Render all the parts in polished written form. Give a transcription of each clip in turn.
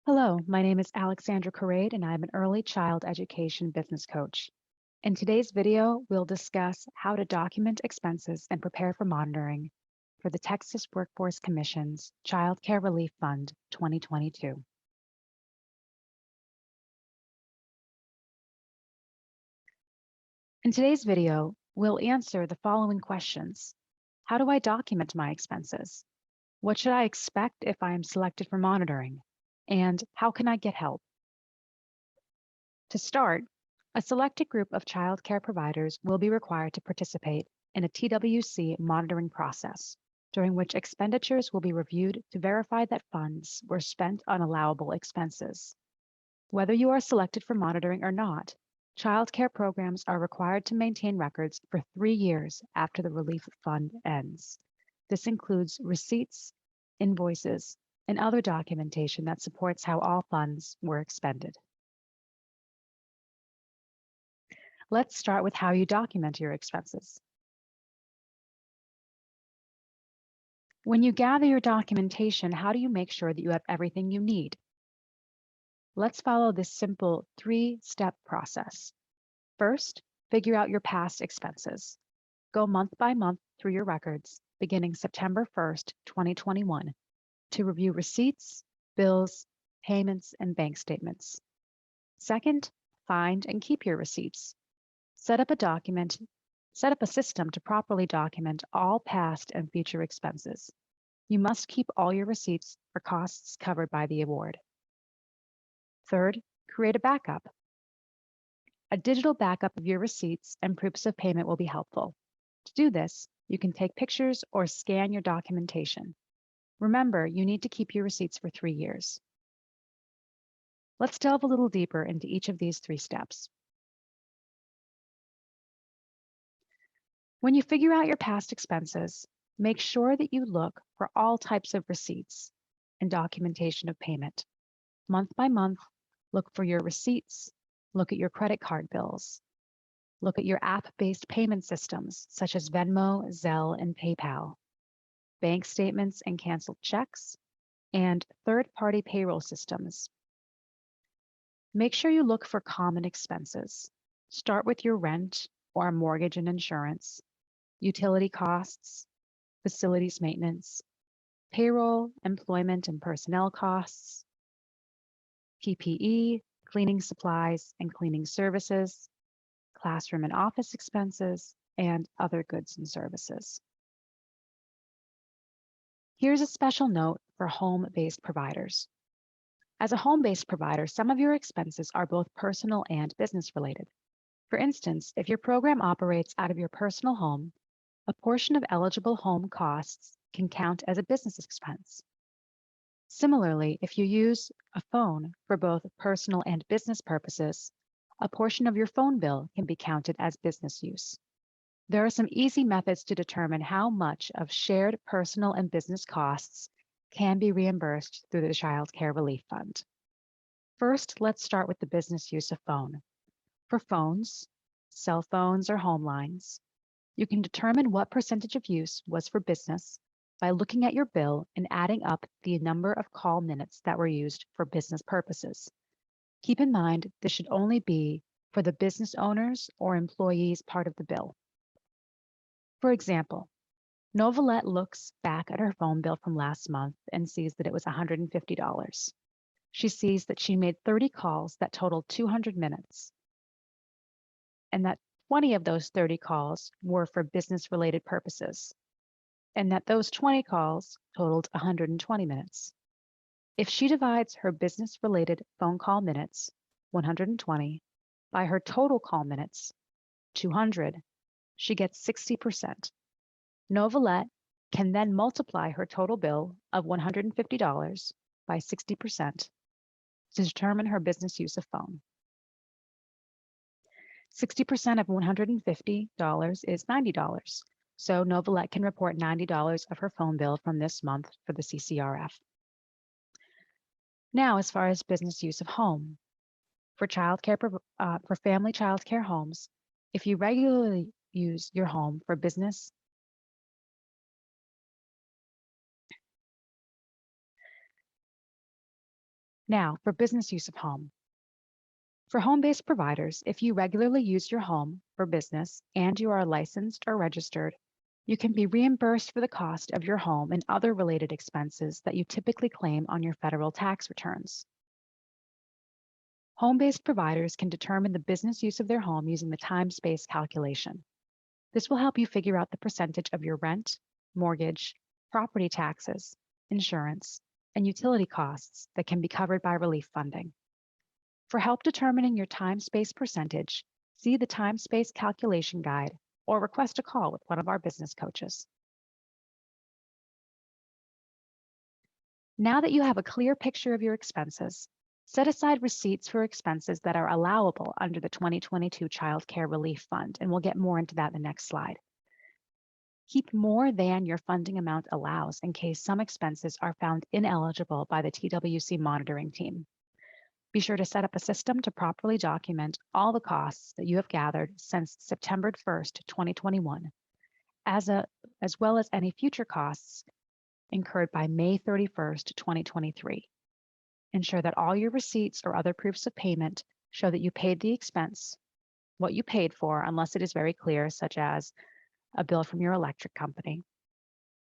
Hello, my name is Alexandra Corrade, and I'm an early child education business coach. In today's video, we'll discuss how to document expenses and prepare for monitoring for the Texas Workforce Commission's Child Care Relief Fund 2022. In today's video, we'll answer the following questions. How do I document my expenses? What should I expect if I am selected for monitoring? And how can I get help? To start, a selected group of child care providers will be required to participate in a TWC monitoring process, during which expenditures will be reviewed to verify that funds were spent on allowable expenses. Whether you are selected for monitoring or not, child care programs are required to maintain records for 3 years after the relief fund ends. This includes receipts, invoices, and other documentation that supports how all funds were expended. Let's start with how you document your expenses. When you gather your documentation, how do you make sure that you have everything you need? Let's follow this simple 3-step process. First, figure out your past expenses. Go month by month through your records, beginning September 1st, 2021, to review receipts, bills, payments, and bank statements. Second, find and keep your receipts. Set up a system to properly document all past and future expenses. You must keep all your receipts for costs covered by the award. Third, create a backup. A digital backup of your receipts and proofs of payment will be helpful. To do this, you can take pictures or scan your documentation. Remember, you need to keep your receipts for 3 years. Let's delve a little deeper into each of these 3 steps. When you figure out your past expenses, make sure that you look for all types of receipts and documentation of payment. Month by month, look for your receipts, look at your credit card bills, look at your app-based payment systems such as Venmo, Zelle, and PayPal, bank statements and canceled checks, and third-party payroll systems. Make sure you look for common expenses. Start with your rent or mortgage and insurance, utility costs, facilities maintenance, payroll, employment and personnel costs, PPE, cleaning supplies and cleaning services, classroom and office expenses, and other goods and services. Here's a special note for home-based providers. As a home-based provider, some of your expenses are both personal and business-related. For instance, if your program operates out of your personal home, a portion of eligible home costs can count as a business expense. Similarly, if you use a phone for both personal and business purposes, a portion of your phone bill can be counted as business use. There are some easy methods to determine how much of shared personal and business costs can be reimbursed through the Child Care Relief Fund. First, let's start with the business use of phone. For phones, cell phones or home lines, you can determine what percentage of use was for business by looking at your bill and adding up the number of call minutes that were used for business purposes. Keep in mind, this should only be for the business owners or employees part of the bill. For example, Novelette looks back at her phone bill from last month and sees that it was $150. She sees that she made 30 calls that totaled 200 minutes, and that 20 of those 30 calls were for business-related purposes, and that those 20 calls totaled 120 minutes. If she divides her business-related phone call minutes, 120, by her total call minutes, 200, she gets 60%. Novelette can then multiply her total bill of $150 by 60% to determine her business use of phone. 60% of $150 is $90. So Novelette can report $90 of her phone bill from this month for the CCRF. Now, as far as business use of home, for family childcare homes, if you regularly use your home for business, Now, for business use of home. For home-based providers, if you regularly use your home for business and you are licensed or registered, you can be reimbursed for the cost of your home and other related expenses that you typically claim on your federal tax returns. Home-based providers can determine the business use of their home using the time-space calculation. This will help you figure out the percentage of your rent, mortgage, property taxes, insurance, and utility costs that can be covered by relief funding. For help determining your time-space percentage, see the time-space calculation guide or request a call with one of our business coaches. Now that you have a clear picture of your expenses, set aside receipts for expenses that are allowable under the 2022 Child Care Relief Fund, and we'll get more into that in the next slide. Keep more than your funding amount allows in case some expenses are found ineligible by the TWC monitoring team. Be sure to set up a system to properly document all the costs that you have gathered since September 1st, 2021, as well as any future costs incurred by May 31st, 2023. Ensure that all your receipts or other proofs of payment show that you paid the expense, what you paid for, unless it is very clear, such as a bill from your electric company,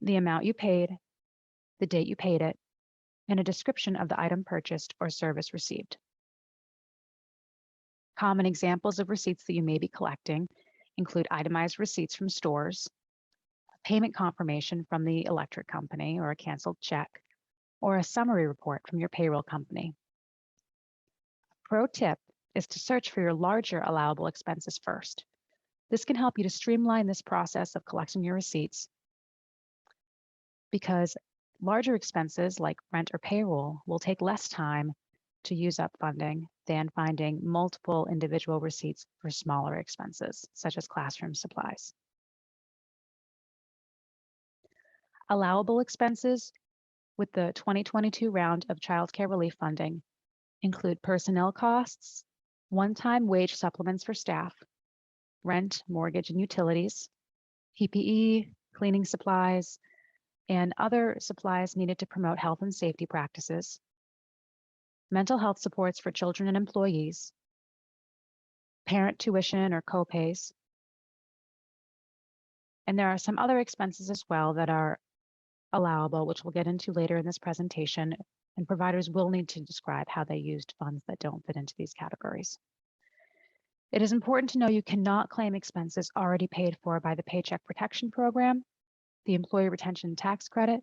the amount you paid, the date you paid it, and a description of the item purchased or service received. Common examples of receipts that you may be collecting include itemized receipts from stores, a payment confirmation from the electric company or a canceled check, or a summary report from your payroll company. A pro tip is to search for your larger allowable expenses first. This can help you to streamline this process of collecting your receipts because larger expenses like rent or payroll will take less time to use up funding than finding multiple individual receipts for smaller expenses, such as classroom supplies. Allowable expenses with the 2022 round of child care relief funding include personnel costs, one-time wage supplements for staff, rent, mortgage, and utilities, PPE, cleaning supplies, and other supplies needed to promote health and safety practices, mental health supports for children and employees, parent tuition or co-pays, and there are some other expenses as well that are allowable, which we'll get into later in this presentation, and providers will need to describe how they used funds that don't fit into these categories. It is important to know you cannot claim expenses already paid for by the Paycheck Protection Program, the Employee Retention Tax Credit,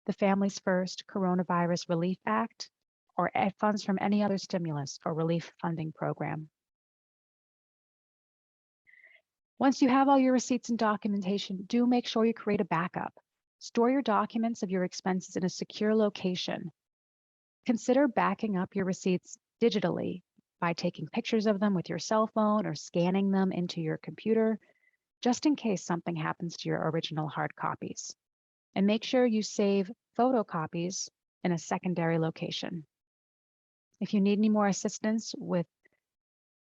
the Families First Coronavirus Relief Act, or funds from any other stimulus or relief funding program. Once you have all your receipts and documentation, do make sure you create a backup. Store your documents of your expenses in a secure location. Consider backing up your receipts digitally by taking pictures of them with your cell phone or scanning them into your computer, just in case something happens to your original hard copies. And make sure you save photocopies in a secondary location. If you need any more assistance with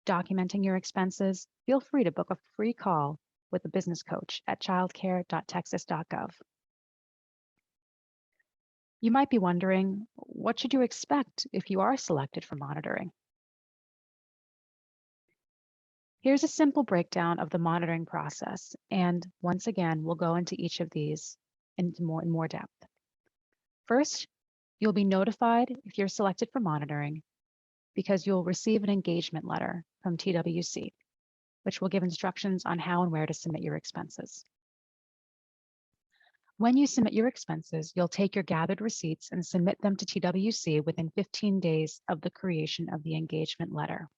documenting your expenses, feel free to book a free call with a business coach at childcare.texas.gov. You might be wondering, what should you expect if you are selected for monitoring? Here's a simple breakdown of the monitoring process, and once again, we'll go into each of these in more depth. First, you'll be notified if you're selected for monitoring because you'll receive an engagement letter from TWC, which will give instructions on how and where to submit your expenses. When you submit your expenses, you'll take your gathered receipts and submit them to TWC within 15 days of the creation of the engagement letter.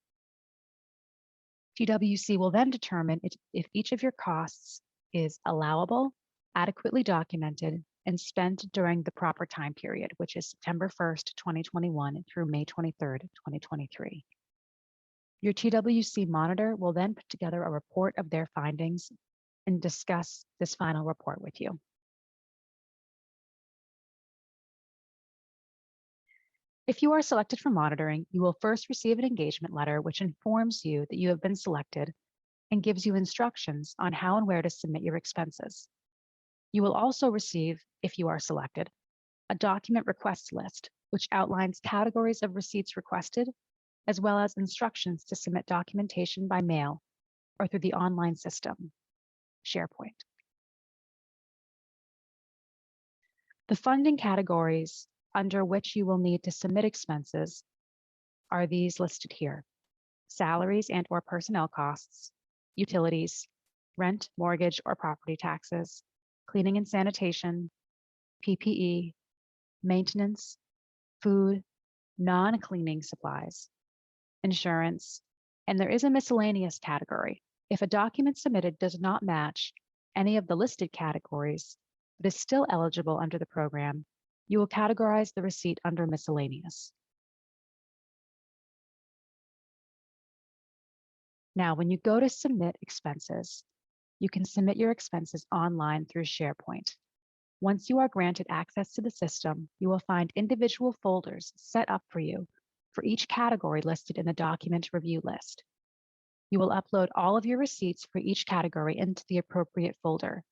TWC will then determine if each of your costs is allowable, adequately documented, and spent during the proper time period, which is September 1st, 2021 through May 23rd, 2023. Your TWC monitor will then put together a report of their findings and discuss this final report with you. If you are selected for monitoring, you will first receive an engagement letter which informs you that you have been selected and gives you instructions on how and where to submit your expenses. You will also receive, if you are selected, a document request list which outlines categories of receipts requested, as well as instructions to submit documentation by mail or through the online system, SharePoint. The funding categories under which you will need to submit expenses are these listed here: salaries and/or personnel costs, utilities, rent, mortgage, or property taxes, cleaning and sanitation, PPE, maintenance, food, non-cleaning supplies, insurance, and there is a miscellaneous category. If a document submitted does not match any of the listed categories, but is still eligible under the program, you will categorize the receipt under miscellaneous. Now, when you go to submit expenses, you can submit your expenses online through SharePoint. Once you are granted access to the system, you will find individual folders set up for you for each category listed in the document review list. You will upload all of your receipts for each category into the appropriate folder.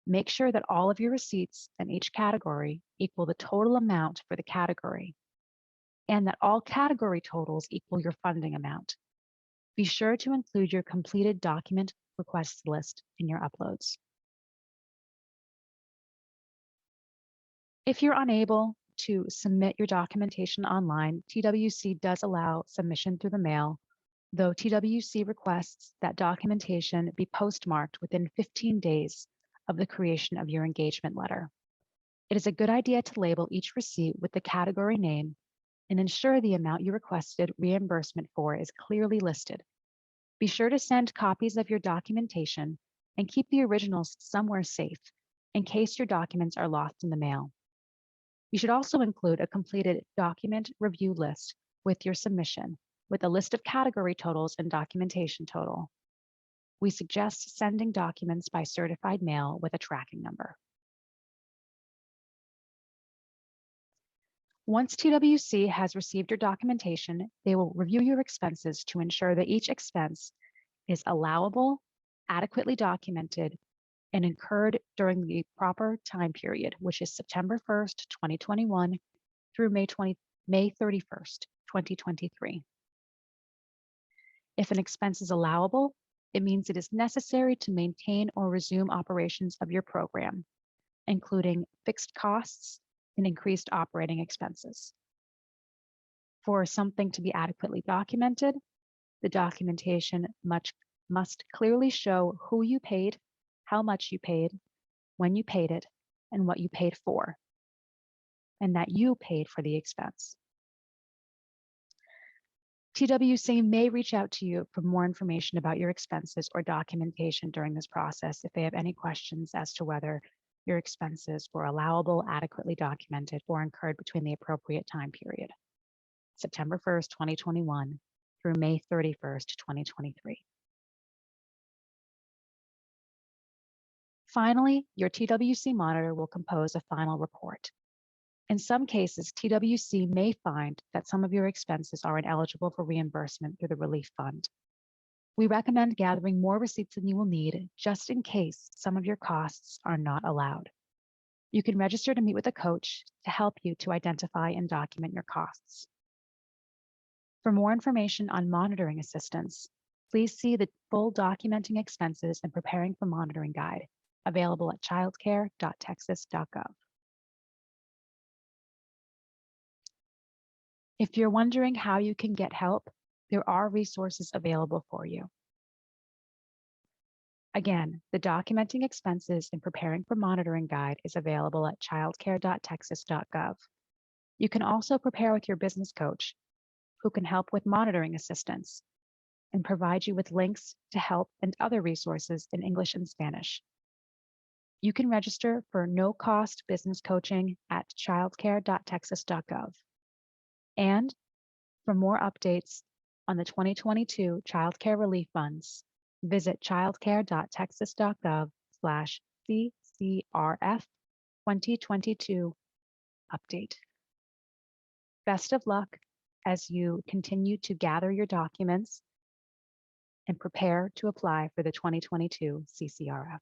Make sure that all of your receipts in each category equal the total amount for the category, and that all category totals equal your funding amount. Be sure to include your completed document requests list in your uploads. If you're unable to submit your documentation online, TWC does allow submission through the mail, though TWC requests that documentation be postmarked within 15 days of the creation of your engagement letter. It is a good idea to label each receipt with the category name and ensure the amount you requested reimbursement for is clearly listed. Be sure to send copies of your documentation and keep the originals somewhere safe in case your documents are lost in the mail. You should also include a completed document review list with your submission, with a list of category totals and documentation total. We suggest sending documents by certified mail with a tracking number. Once TWC has received your documentation, they will review your expenses to ensure that each expense is allowable, adequately documented, and incurred during the proper time period, which is September 1st, 2021 through May 31st, 2023. If an expense is allowable, it means it is necessary to maintain or resume operations of your program, including fixed costs and increased operating expenses. For something to be adequately documented, the documentation must clearly show who you paid, how much you paid, when you paid it, and what you paid for, and that you paid for the expense. TWC may reach out to you for more information about your expenses or documentation during this process if they have any questions as to whether your expenses were allowable, adequately documented, or incurred between the appropriate time period, September 1st, 2021 through May 31st, 2023. Finally, your TWC monitor will compose a final report. In some cases, TWC may find that some of your expenses are ineligible for reimbursement through the relief fund. We recommend gathering more receipts than you will need, just in case some of your costs are not allowed. You can register to meet with a coach to help you to identify and document your costs. For more information on monitoring assistance, please see the full Documenting Expenses and Preparing for Monitoring guide, available at childcare.texas.gov. If you're wondering how you can get help, there are resources available for you. Again, the Documenting Expenses and Preparing for Monitoring guide is available at childcare.texas.gov. You can also prepare with your business coach, who can help with monitoring assistance and provide you with links to help and other resources in English and Spanish. You can register for no-cost business coaching at childcare.texas.gov. And for more updates on the 2022 Child Care Relief Funds, visit childcare.texas.gov/CCRF 2022 update. Best of luck as you continue to gather your documents and prepare to apply for the 2022 CCRF.